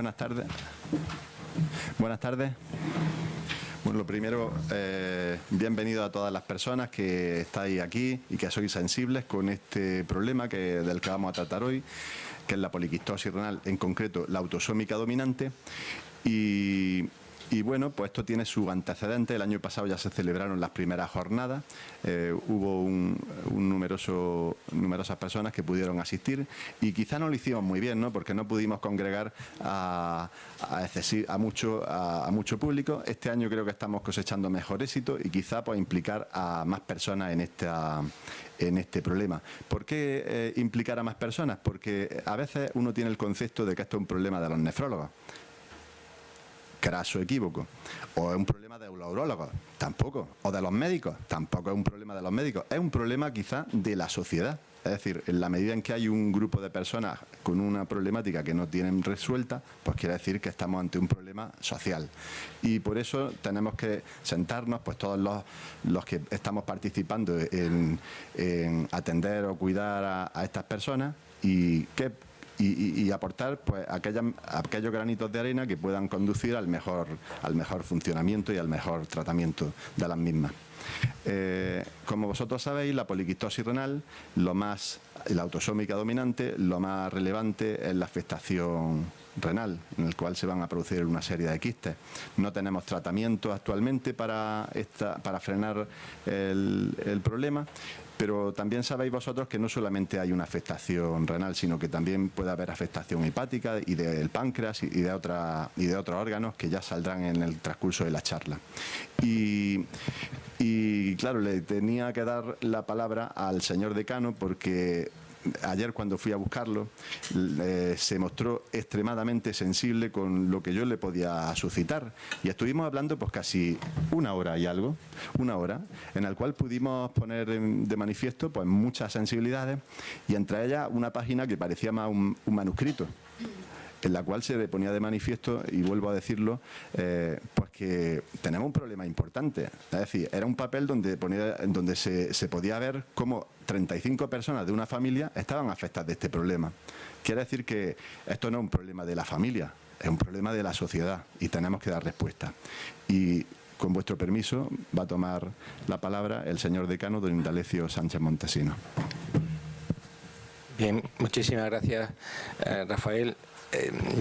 Buenas tardes. Buenas tardes. Bueno, lo primero, bienvenido a todas las personas que estáis aquí y que sois sensibles con este problema del que vamos a tratar hoy, que es la poliquistosis renal, en concreto la autosómica dominante. Y bueno, pues esto tiene su antecedente. El año pasado ya se celebraron las primeras jornadas. Hubo numerosas personas que pudieron asistir y quizá no lo hicimos muy bien, ¿no? Porque no pudimos congregar a mucho público. Este año creo que estamos cosechando mejor éxito y quizá pues implicar a más personas en este problema. ¿Por qué implicar a más personas? Porque a veces uno tiene el concepto de que esto es un problema de los nefrólogos. Craso equívoco. O es un problema de los urólogos, tampoco. O de los médicos, tampoco es un problema de los médicos. Es un problema quizá de la sociedad. Es decir, en la medida en que hay un grupo de personas con una problemática que no tienen resuelta, pues quiere decir que estamos ante un problema social. Y por eso tenemos que sentarnos, pues todos los que estamos participando en atender o cuidar a estas personas y aportar pues aquellos granitos de arena que puedan conducir al mejor funcionamiento y al mejor tratamiento de las mismas. Como vosotros sabéis, la poliquistosis renal, la autosómica dominante, lo más relevante es la afectación renal, en el cual se van a producir una serie de quistes. No tenemos tratamiento actualmente para frenar el problema, pero también sabéis vosotros que no solamente hay una afectación renal, sino que también puede haber afectación hepática y del páncreas y de otros órganos que ya saldrán en el transcurso de la charla. Y claro, le tenía que dar la palabra al señor decano porque ayer cuando fui a buscarlo se mostró extremadamente sensible con lo que yo le podía suscitar y estuvimos hablando pues casi una hora en el cual pudimos poner de manifiesto pues muchas sensibilidades y entre ellas una página que parecía más un manuscrito, en la cual se le ponía de manifiesto, y vuelvo a decirlo, pues que tenemos un problema importante. Es decir, era un papel donde se podía ver cómo 35 personas de una familia estaban afectadas de este problema. Quiere decir que esto no es un problema de la familia, es un problema de la sociedad y tenemos que dar respuesta. Y con vuestro permiso va a tomar la palabra el señor decano, don Indalecio Sánchez Montesino. Bien, muchísimas gracias, Rafael.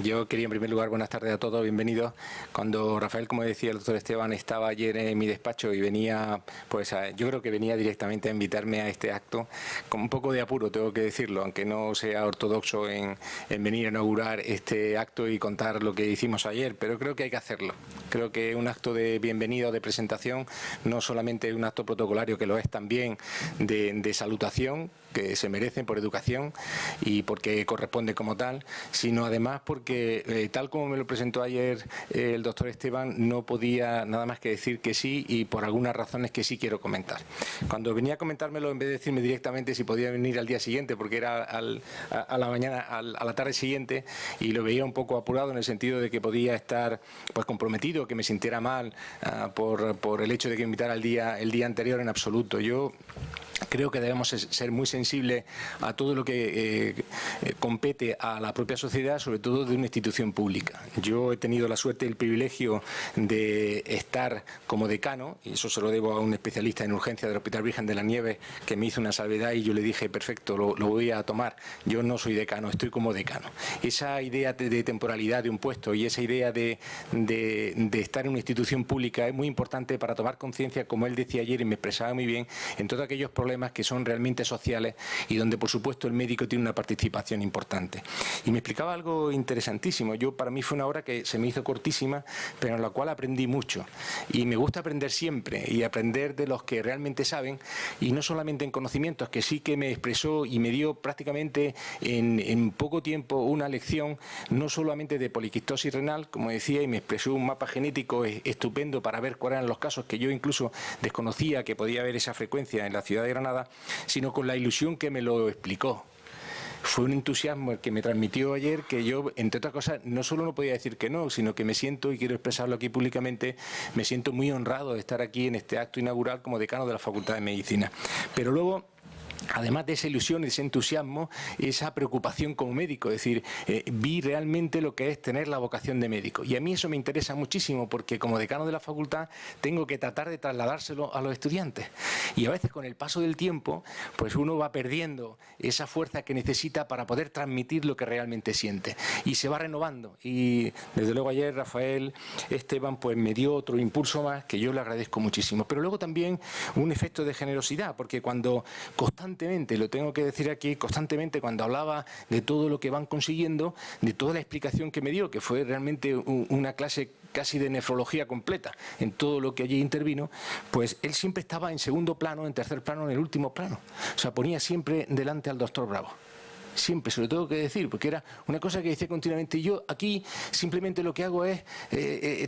Yo quería en primer lugar, buenas tardes a todos, bienvenidos. Cuando Rafael, como decía el doctor Esteban, estaba ayer en mi despacho y venía, pues yo creo que venía directamente a invitarme a este acto, con un poco de apuro, tengo que decirlo, aunque no sea ortodoxo en venir a inaugurar este acto y contar lo que hicimos ayer, pero creo que hay que hacerlo. Creo que un acto de bienvenida o de presentación, no solamente un acto protocolario, que lo es también, de salutación, que se merecen por educación y porque corresponde como tal, sino además porque tal como me lo presentó ayer el doctor Esteban, no podía nada más que decir que sí y por algunas razones que sí quiero comentar. Cuando venía a comentármelo, en vez de decirme directamente si podía venir al día siguiente, porque era a la tarde siguiente, y lo veía un poco apurado en el sentido de que podía estar pues comprometido, que me sintiera mal por el hecho de que me invitara el día anterior, en absoluto. Yo creo que debemos ser muy sensibles a todo lo que compete a la propia sociedad, sobre todo de una institución pública. Yo he tenido la suerte y el privilegio de estar como decano, y eso se lo debo a un especialista en urgencia del Hospital Virgen de la Nieves que me hizo una salvedad y yo le dije, perfecto, lo voy a tomar. Yo no soy decano, estoy como decano. Esa idea de temporalidad de un puesto y esa idea de estar en una institución pública es muy importante para tomar conciencia, como él decía ayer y me expresaba muy bien, en todos aquellos problemas que son realmente sociales y donde por supuesto el médico tiene una participación importante. Y me explicaba algo interesantísimo. Para mí fue una hora que se me hizo cortísima, pero en la cual aprendí mucho. Y me gusta aprender siempre y aprender de los que realmente saben, y no solamente en conocimientos, que sí que me expresó y me dio prácticamente en poco tiempo una lección, no solamente de poliquistosis renal, como decía, y me expresó un mapa genético estupendo para ver cuáles eran los casos que yo incluso desconocía que podía haber esa frecuencia en la ciudad de Granada, sino con la ilusión que me lo explicó. Fue un entusiasmo el que me transmitió ayer, que yo, entre otras cosas, no solo no podía decir que no, sino que me siento, y quiero expresarlo aquí públicamente, me siento muy honrado de estar aquí en este acto inaugural como decano de la Facultad de Medicina. Pero luego además de esa ilusión, ese entusiasmo, esa preocupación como médico, es decir, vi realmente lo que es tener la vocación de médico. Y a mí eso me interesa muchísimo porque como decano de la facultad tengo que tratar de trasladárselo a los estudiantes. Y a veces con el paso del tiempo, pues uno va perdiendo esa fuerza que necesita para poder transmitir lo que realmente siente. Y se va renovando. Y desde luego ayer Rafael Esteban pues me dio otro impulso más que yo le agradezco muchísimo. Pero luego también un efecto de generosidad, porque cuando constantemente, lo tengo que decir aquí, constantemente cuando hablaba de todo lo que van consiguiendo, de toda la explicación que me dio, que fue realmente una clase casi de nefrología completa en todo lo que allí intervino, pues él siempre estaba en segundo plano, en tercer plano, en el último plano. O sea, ponía siempre delante al doctor Bravo. Siempre, se lo tengo que decir, porque era una cosa que decía continuamente. Y yo aquí simplemente lo que hago es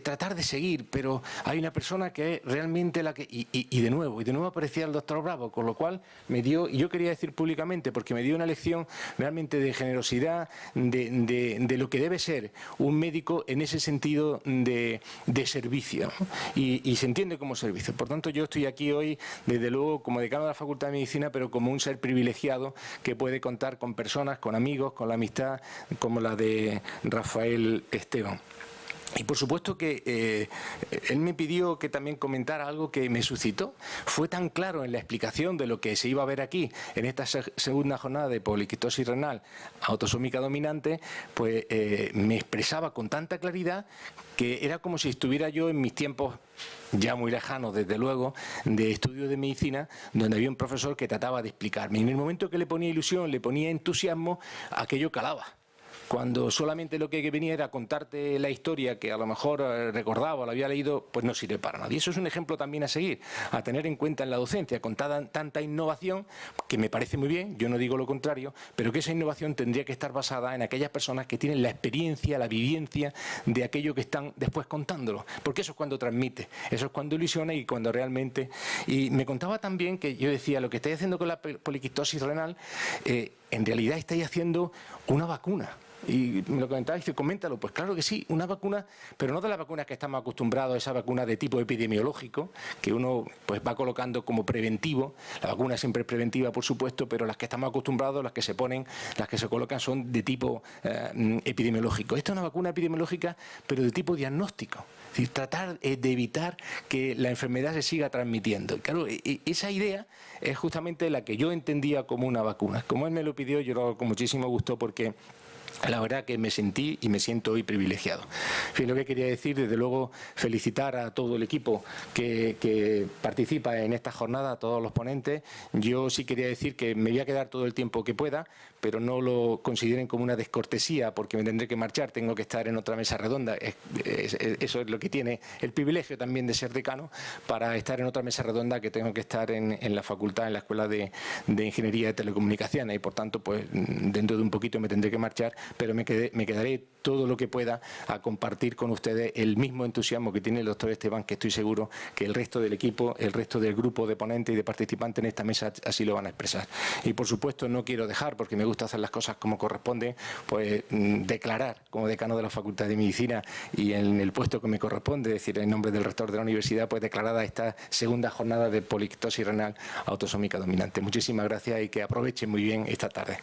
tratar de seguir, pero hay una persona que es realmente la que... Y de nuevo aparecía el doctor Bravo, con lo cual me dio, y yo quería decir públicamente, porque me dio una lección realmente de generosidad, de lo que debe ser un médico en ese sentido de servicio, ¿no? Y se entiende como servicio. Por tanto, yo estoy aquí hoy, desde luego, como decano de la Facultad de Medicina, pero como un ser privilegiado que puede contar con personas, con amigos, con la amistad como la de Rafael Esteban. Y por supuesto que él me pidió que también comentara algo que me suscitó. Fue tan claro en la explicación de lo que se iba a ver aquí en esta segunda jornada de poliquistosis renal autosómica dominante, pues me expresaba con tanta claridad que era como si estuviera yo en mis tiempos ya muy lejanos, desde luego, de estudio de medicina, donde había un profesor que trataba de explicarme. Y en el momento que le ponía ilusión, le ponía entusiasmo, aquello calaba. Cuando solamente lo que venía era contarte la historia que a lo mejor recordaba o la había leído, pues no sirve para nada. Y eso es un ejemplo también a seguir, a tener en cuenta en la docencia, con tanta innovación, que me parece muy bien, yo no digo lo contrario, pero que esa innovación tendría que estar basada en aquellas personas que tienen la experiencia, la vivencia de aquello que están después contándolo, porque eso es cuando transmite, eso es cuando ilusiona y cuando realmente... Y me contaba también que yo decía, lo que estáis haciendo con la poliquistosis renal, en realidad estáis haciendo una vacuna. Y me lo comentaba y dice, coméntalo. Pues claro que sí, una vacuna, pero no de las vacunas que estamos acostumbrados, esa vacuna de tipo epidemiológico, que uno pues va colocando como preventivo. La vacuna siempre es preventiva, por supuesto, pero las que estamos acostumbrados, las que se ponen, las que se colocan son de tipo epidemiológico. Esta es una vacuna epidemiológica, pero de tipo diagnóstico. Es decir, tratar de evitar que la enfermedad se siga transmitiendo. Y claro, esa idea es justamente la que yo entendía como una vacuna. Como él me lo pidió, yo lo hago con muchísimo gusto porque... la verdad que me sentí y me siento hoy privilegiado. En fin, lo que quería decir, desde luego, felicitar a todo el equipo que participa en esta jornada, a todos los ponentes. Yo sí quería decir que me voy a quedar todo el tiempo que pueda, pero no lo consideren como una descortesía porque me tendré que marchar, tengo que estar en otra mesa redonda. Eso es lo que tiene el privilegio también de ser decano, para estar en otra mesa redonda que tengo que estar en la facultad, en la Escuela de Ingeniería de Telecomunicaciones, y por tanto, pues dentro de un poquito me tendré que marchar, pero me quedaré todo lo que pueda a compartir con ustedes el mismo entusiasmo que tiene el doctor Esteban, que estoy seguro que el resto del equipo, el resto del grupo de ponentes y de participantes en esta mesa así lo van a expresar. Y por supuesto no quiero dejar, porque me gusta hacer las cosas como corresponde, pues declarar como decano de la Facultad de Medicina y en el puesto que me corresponde, es decir, en nombre del rector de la universidad, pues declarada esta segunda jornada de poliquistosis renal autosómica dominante. Muchísimas gracias y que aprovechen muy bien esta tarde.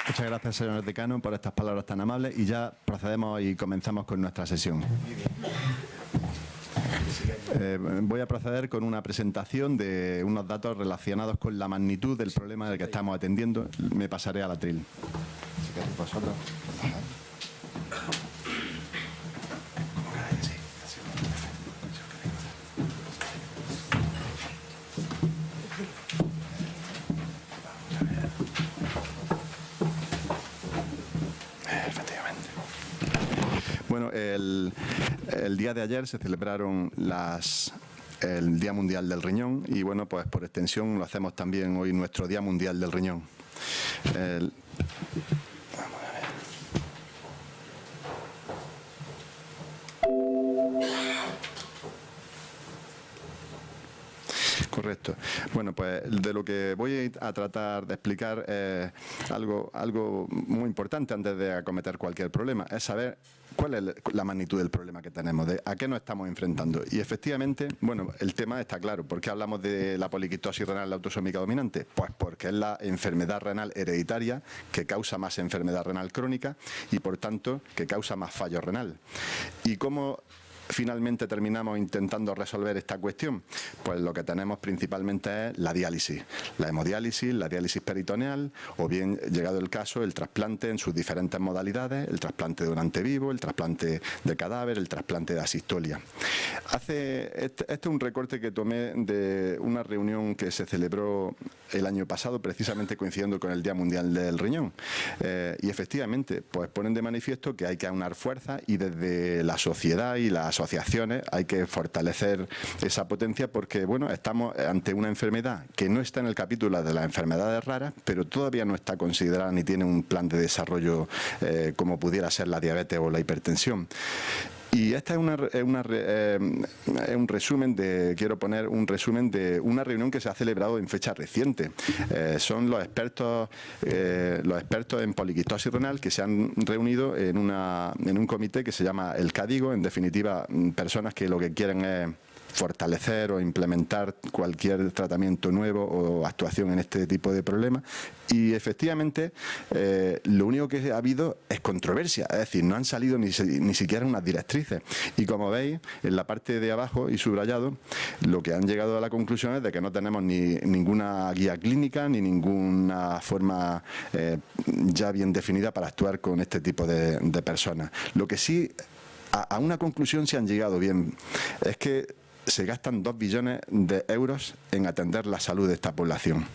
Muchas gracias, señor decano, por estas palabras tan amables, y ya procedemos y comenzamos con nuestra sesión. Voy a proceder con una presentación de unos datos relacionados con la magnitud del problema del que estamos atendiendo. Me pasaré al atril. Bueno, el día de ayer se celebraron el Día Mundial del Riñón y, bueno, pues por extensión lo hacemos también hoy nuestro Día Mundial del Riñón. Vamos a ver. Correcto. esto? Bueno, pues de lo que voy a tratar de explicar algo muy importante antes de acometer cualquier problema, es saber cuál es la magnitud del problema que tenemos, de a qué nos estamos enfrentando. Y efectivamente, bueno, el tema está claro. ¿Por qué hablamos de la poliquistosis renal autosómica dominante? Pues porque es la enfermedad renal hereditaria que causa más enfermedad renal crónica y, por tanto, que causa más fallo renal. ¿Y cómo finalmente terminamos intentando resolver esta cuestión? Pues lo que tenemos principalmente es la diálisis, la hemodiálisis, la diálisis peritoneal, o bien, llegado el caso, el trasplante en sus diferentes modalidades, el trasplante de donante vivo, el trasplante de cadáver, el trasplante de asistolia. Este es un recorte que tomé de una reunión que se celebró el año pasado, precisamente coincidiendo con el Día Mundial del Riñón. Y efectivamente, pues ponen de manifiesto que hay que aunar fuerzas y desde la sociedad y las asociaciones hay que fortalecer esa potencia porque, bueno, estamos ante una enfermedad que no está en el capítulo de las enfermedades raras, pero todavía no está considerada ni tiene un plan de desarrollo como pudiera ser la diabetes o la hipertensión. Y esta es un resumen quiero poner un resumen de una reunión que se ha celebrado en fecha reciente. Son los expertos en poliquistosis renal que se han reunido en un comité que se llama el CADIGO, en definitiva, personas que lo que quieren es fortalecer o implementar cualquier tratamiento nuevo o actuación en este tipo de problemas. Y efectivamente lo único que ha habido es controversia, es decir, no han salido ni siquiera unas directrices. Y como veis, en la parte de abajo y subrayado, lo que han llegado a la conclusión es de que no tenemos ninguna guía clínica ni ninguna forma ya bien definida para actuar con este tipo de personas. Lo que sí, a una conclusión se han llegado bien, es que se gastan 2 billones de euros en atender la salud de esta población.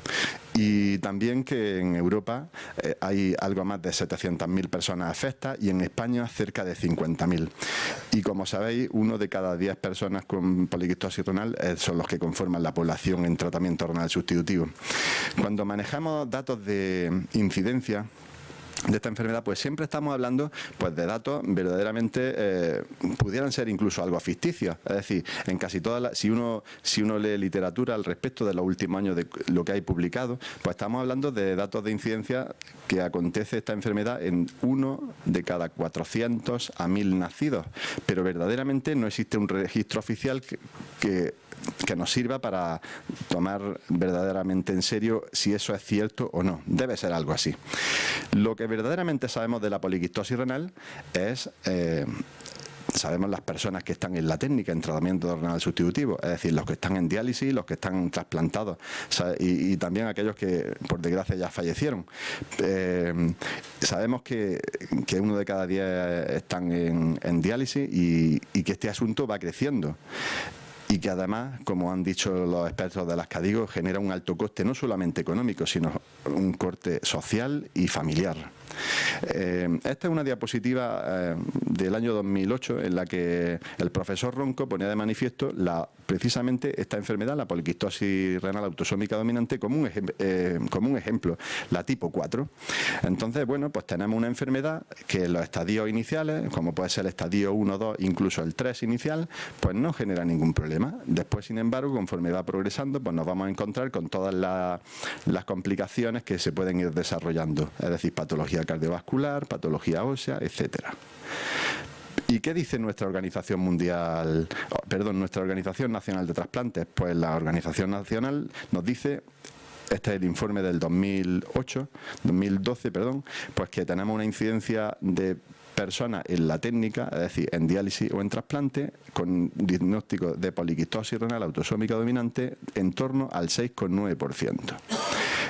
Y también que en Europa hay algo más de 700.000 personas afectadas y en España cerca de 50.000. Y como sabéis, 1 de cada 10 personas con poliquistosis renal son los que conforman la población en tratamiento renal sustitutivo. Cuando manejamos datos de incidencia de esta enfermedad, pues siempre estamos hablando pues de datos verdaderamente pudieran ser incluso algo ficticios. Es decir, en casi todas si uno lee literatura al respecto de los últimos años de lo que hay publicado, pues estamos hablando de datos de incidencia que acontece esta enfermedad en 1 de cada 400 a 1.000 nacidos, pero verdaderamente no existe un registro oficial que nos sirva para tomar verdaderamente en serio si eso es cierto o no. Debe ser algo así. Lo que verdaderamente sabemos de la poliquistosis renal es sabemos las personas que están en la técnica en tratamiento renal sustitutivo, es decir, los que están en diálisis, los que están trasplantados y también aquellos que por desgracia ya fallecieron. Sabemos que 1 de cada 10 están en diálisis y que este asunto va creciendo. Y que además, como han dicho los expertos de las CADIGO, genera un alto coste no solamente económico, sino un coste social y familiar. Esta es una diapositiva del año 2008 en la que el profesor Ronco ponía de manifiesto precisamente esta enfermedad, la poliquistosis renal autosómica dominante, como un ejemplo, la tipo 4. Entonces, bueno, pues tenemos una enfermedad que en los estadios iniciales, como puede ser el estadio 1, 2, incluso el 3 inicial, pues no genera ningún problema. Después, sin embargo, conforme va progresando, pues nos vamos a encontrar con todas las complicaciones que se pueden ir desarrollando, es decir, patología cardiovascular, patología ósea, etcétera. ¿Y qué dice nuestra Organización Nacional de Trasplantes? Pues la Organización Nacional nos dice, este es el informe del 2012, pues que tenemos una incidencia de personas en la técnica, es decir, en diálisis o en trasplante, con diagnóstico de poliquistosis renal autosómica dominante en torno al 6,9%.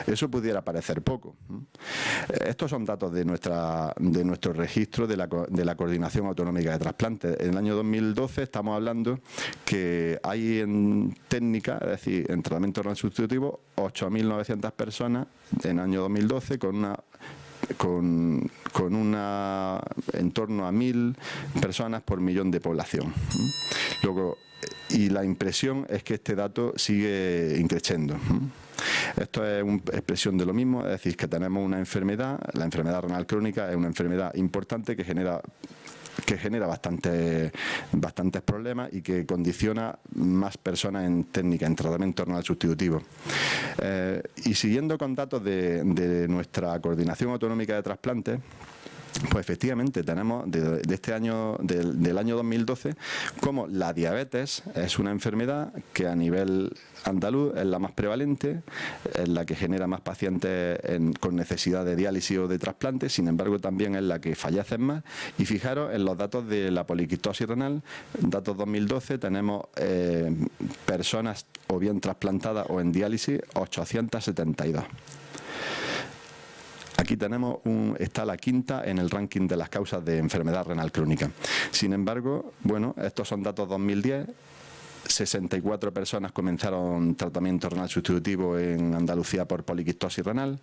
Eso pudiera parecer poco. Estos son datos de nuestro registro de la Coordinación Autonómica de Trasplantes. En el año 2012 estamos hablando que hay en técnica, es decir, en tratamiento renal sustitutivo, 8.900 personas en el año 2012 con una en torno a 1.000 personas por millón de población. Luego, y la impresión es que este dato sigue increciendo. Esto es una expresión de lo mismo, es decir, que tenemos una enfermedad, la enfermedad renal crónica es una enfermedad importante que genera que genera bastantes problemas y que condiciona más personas en técnica, en tratamiento renal sustitutivo. Y siguiendo con datos de nuestra Coordinación Autonómica de Trasplantes, pues efectivamente tenemos de este año, del año 2012, como la diabetes es una enfermedad que a nivel andaluz es la más prevalente, es la que genera más pacientes con necesidad de diálisis o de trasplante, sin embargo también es la que fallecen más. Y fijaros en los datos de la poliquistosis renal, datos 2012, tenemos personas o bien trasplantadas o en diálisis 872. Aquí tenemos está la quinta en el ranking de las causas de enfermedad renal crónica. Sin embargo, bueno, estos son datos 2010. 64 personas comenzaron tratamiento renal sustitutivo en Andalucía por poliquistosis renal.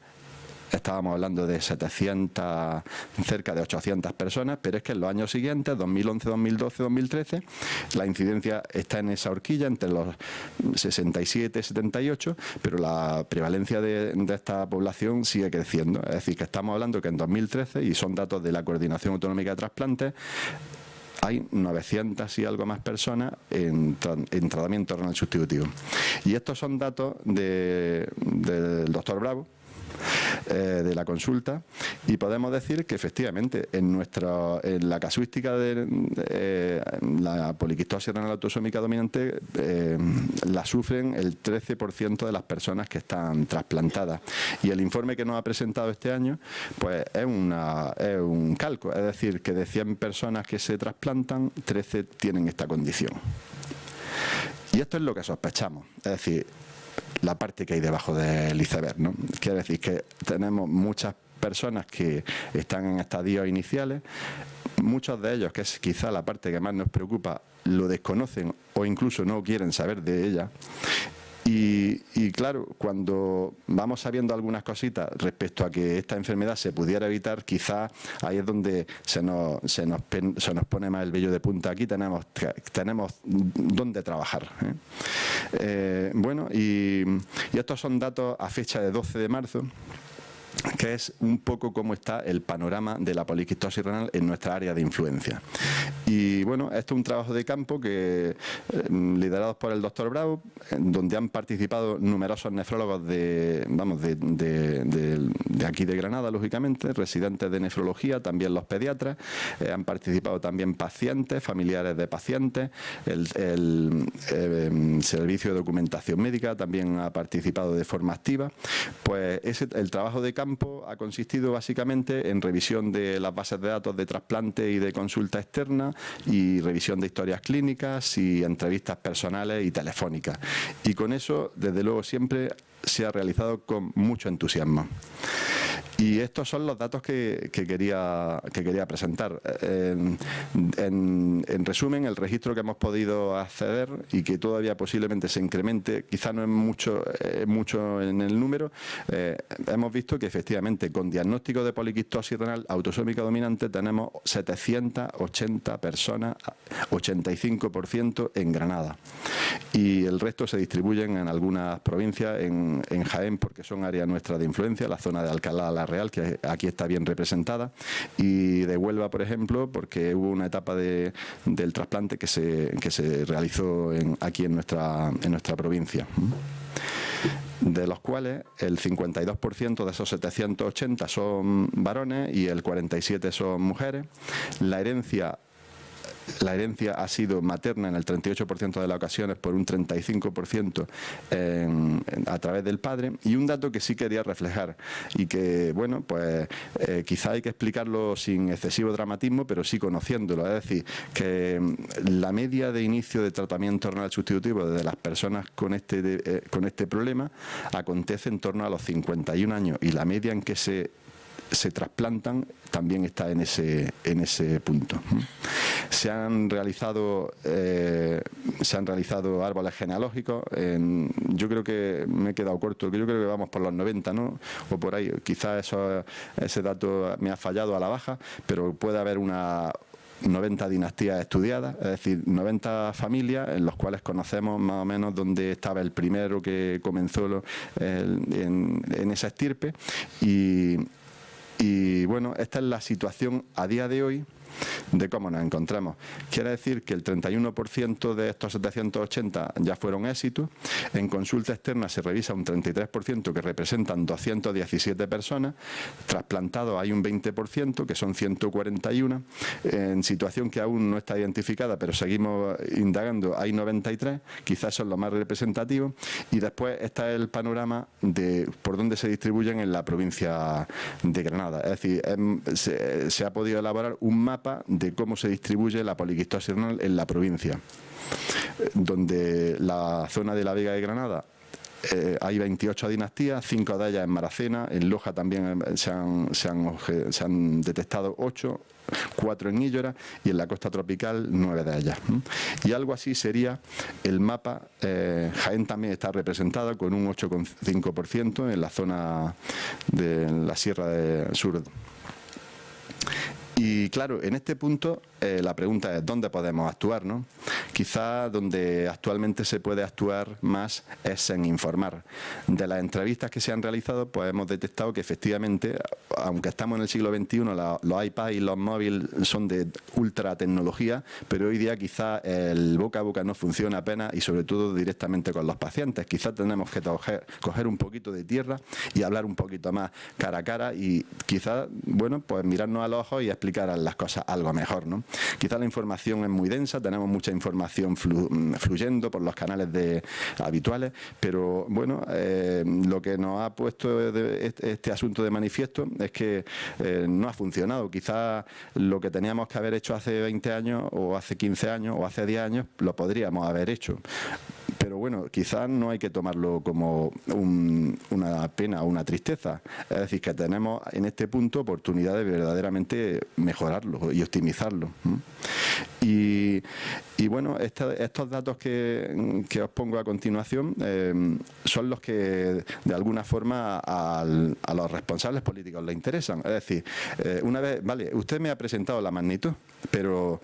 Estábamos hablando de 700, cerca de 800 personas, pero es que en los años siguientes, 2011, 2012, 2013, la incidencia está en esa horquilla, entre los 67 y 78, pero la prevalencia de esta población sigue creciendo. Es decir, que estamos hablando que en 2013, y son datos de la Coordinación Autonómica de Trasplantes, hay 900 y algo más personas en tratamiento renal sustitutivo. Y estos son datos del doctor Bravo, de la consulta, y podemos decir que efectivamente en la casuística de la poliquistosis renal autosómica dominante la sufren el 13% de las personas que están trasplantadas, y el informe que nos ha presentado este año pues es un calco, es decir, que de 100 personas que se trasplantan, 13 tienen esta condición. Y esto es lo que sospechamos, es decir, la parte que hay debajo del iceberg, ¿no? Quiere decir que tenemos muchas personas que están en estadios iniciales, muchos de ellos, que es quizá la parte que más nos preocupa, lo desconocen o incluso no quieren saber de ella. Y claro, cuando vamos sabiendo algunas cositas respecto a que esta enfermedad se pudiera evitar, quizás ahí es donde se nos pone más el vello de punta. Aquí tenemos dónde trabajar, ¿eh? Bueno, y estos son datos a fecha de 12 de marzo, que es un poco cómo está el panorama de la poliquistosis renal en nuestra área de influencia. Y bueno, esto es un trabajo de campo que liderados por el doctor Bravo, donde han participado numerosos nefrólogos de aquí de Granada, lógicamente, residentes de nefrología, también los pediatras, han participado también pacientes, familiares de pacientes, el servicio de documentación médica también ha participado de forma activa. Pues el trabajo de campo ha consistido básicamente en revisión de las bases de datos de trasplante y de consulta externa, y revisión de historias clínicas y entrevistas personales y telefónicas. Y con eso, desde luego, siempre se ha realizado con mucho entusiasmo. Y estos son los datos que quería presentar. En resumen, el registro que hemos podido acceder y que todavía posiblemente se incremente, quizá no es mucho en el número, hemos visto que efectivamente con diagnóstico de poliquistosis renal autosómica dominante tenemos 780 personas, 85% en Granada. Y el resto se distribuyen en algunas provincias, en Jaén, porque son áreas nuestras de influencia, la zona de Alcalá la Real, que aquí está bien representada, y de Huelva, por ejemplo, porque hubo una etapa del trasplante que se realizó aquí en nuestra provincia, de los cuales el 52% de esos 780 son varones y el 47% son mujeres. La herencia ha sido materna en el 38% de las ocasiones, por un 35% a través del padre. Y un dato que sí quería reflejar y que, bueno, pues quizá hay que explicarlo sin excesivo dramatismo, pero sí conociéndolo. Es decir, que la media de inicio de tratamiento renal sustitutivo de las personas con este problema acontece en torno a los 51 años, y la media en que se trasplantan también está en ese punto. Se han realizado árboles genealógicos. Yo creo que me he quedado corto, yo creo que vamos por los 90, ¿no? O por ahí. Quizás ese dato me ha fallado a la baja, pero puede haber 90 dinastías estudiadas, es decir, 90 familias en las cuales conocemos más o menos dónde estaba el primero que comenzó en esa estirpe. Y bueno, esta es la situación a día de hoy de cómo nos encontramos. Quiere decir que el 31% de estos 780 ya fueron éxitos. En consulta externa se revisa un 33%, que representan 217 personas. Trasplantados hay un 20%, que son 141. En situación que aún no está identificada, pero seguimos indagando, hay 93. Quizás son los más representativos. Y después está el panorama de por dónde se distribuyen en la provincia de Granada. Es decir, se ha podido elaborar un mapa de cómo se distribuye la poliquistosis renal en la provincia, donde la zona de la Vega de Granada hay 28 dinastías, 5 de ellas en Maracena, en Loja también se han detectado 8, 4 en Íllora y en la costa tropical 9 de ellas. Y algo así sería el mapa. Jaén también está representada con un 8,5% en la zona de la Sierra del Sur. Y claro, en este punto la pregunta es ¿dónde podemos actuar, ¿no? Quizá donde actualmente se puede actuar más es en informar. De las entrevistas que se han realizado, pues hemos detectado que efectivamente, aunque estamos en el siglo XXI, los iPads y los móviles son de ultra tecnología, pero hoy día quizá el boca a boca no funciona apenas y sobre todo directamente con los pacientes. Quizá tenemos que coger un poquito de tierra y hablar un poquito más cara a cara y quizá, bueno, pues mirarnos a los ojos y explicar las cosas algo mejor, ¿no? Quizá la información es muy densa, tenemos mucha información fluyendo por los canales habituales, pero bueno, lo que nos ha puesto este asunto de manifiesto es que no ha funcionado. Quizá lo que teníamos que haber hecho hace 20 años o hace 15 años o hace 10 años lo podríamos haber hecho. Pero bueno, quizás no hay que tomarlo como una pena o una tristeza. Es decir, que tenemos en este punto oportunidad de verdaderamente mejorarlo y optimizarlo. Y bueno, estos datos que os pongo a continuación son los que de alguna forma a los responsables políticos les interesan. Es decir, una vez, vale, usted me ha presentado la magnitud, pero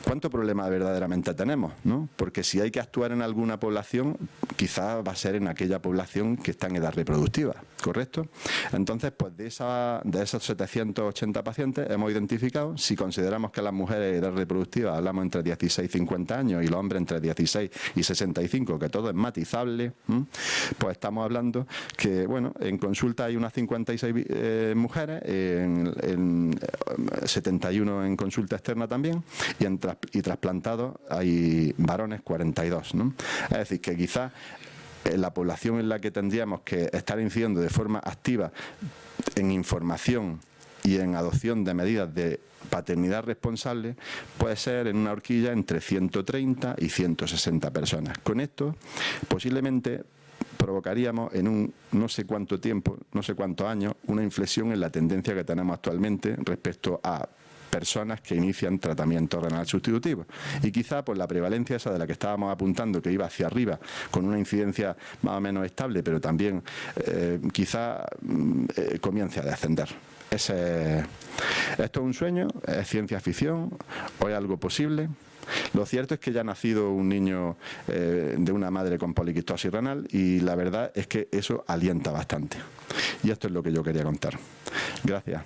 ¿cuánto problema verdaderamente tenemos, ¿no? Porque si hay que actuar en alguna población, quizás va a ser en aquella población que está en edad reproductiva, ¿correcto? Entonces, pues de esos 780 pacientes hemos identificado, si consideramos que las mujeres de edad reproductiva hablamos entre 16 y 50 años y los hombres entre 16 y 65, que todo es matizable, pues estamos hablando que, bueno, en consulta hay unas 56 mujeres, en 71 en consulta externa también, y trasplantados hay varones 42, ¿no? Es decir, que quizás la población en la que tendríamos que estar incidiendo de forma activa en información y en adopción de medidas de paternidad responsable puede ser en una horquilla entre 130 y 160 personas. Con esto, posiblemente provocaríamos en un no sé cuánto tiempo, no sé cuántos años, una inflexión en la tendencia que tenemos actualmente respecto a personas que inician tratamiento renal sustitutivo. Y quizá por la prevalencia esa de la que estábamos apuntando, que iba hacia arriba, con una incidencia más o menos estable, pero también quizá comience a descender. ¿Esto es un sueño? ¿Es ciencia ficción? ¿O es algo posible? Lo cierto es que ya ha nacido un niño de una madre con poliquistosis renal y la verdad es que eso alienta bastante. Y esto es lo que yo quería contar. Gracias.